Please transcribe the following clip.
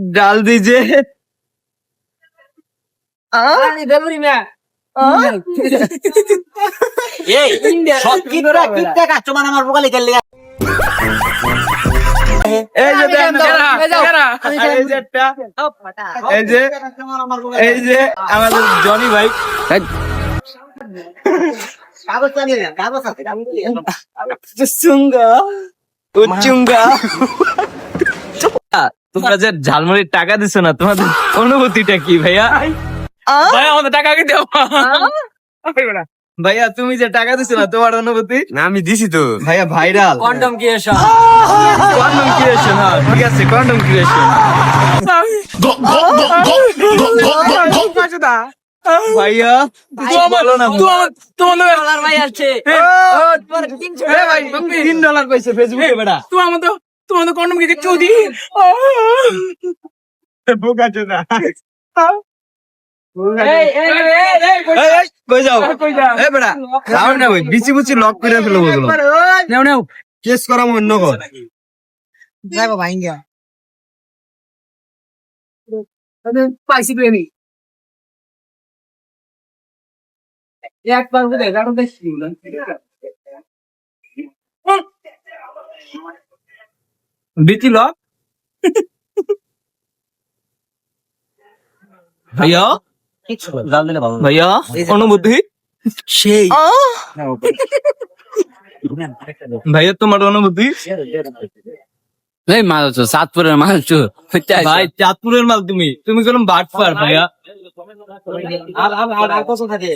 डाल दीजिए আমাদের জনি ভাই তোমরা যে ঝালমুড়ির টাকা দিছো না তোমাদের অনুভূতিটা কি ভাইয়া? ভাইয়া আমাদের টাকা আগে দাও। ভাইয়া তুমি যে টাকা দিছো না তোমার অনুভূতি? না আমি দিছি তো ভাইয়া viral condom creation. Condom creation. হ্যাঁ ঠিক আছে কন্ডম ক্রিয়েশন। ভাইয়া কিছু বলো না তোমাদের ভাই আছে ভাই $3 পাইছে ফেসবুকে বেটা তোমাদের কন্ডম কে চৌদি বোকাচোদা কই যাও এ বেটা যাও না ভাই বিচি বুচি লক করে ফেলবো এগুলো নেও নেও কেস করা অন্য কর যাবো ভাইঙ্গা পাইছি প্রেমী একবার বুঝে গাড়ো দেখছি বিচি লক ভাইয়া ভাইয়া অনুভূতি সেই ভাইয়া তোমার অনুভূতি? এই মাল তো সাতপুরের মাল তো ভাই চাঁদপুরের মাল তুমি তুমি কোন বাটপার ভাইয়া। আর কত থাকে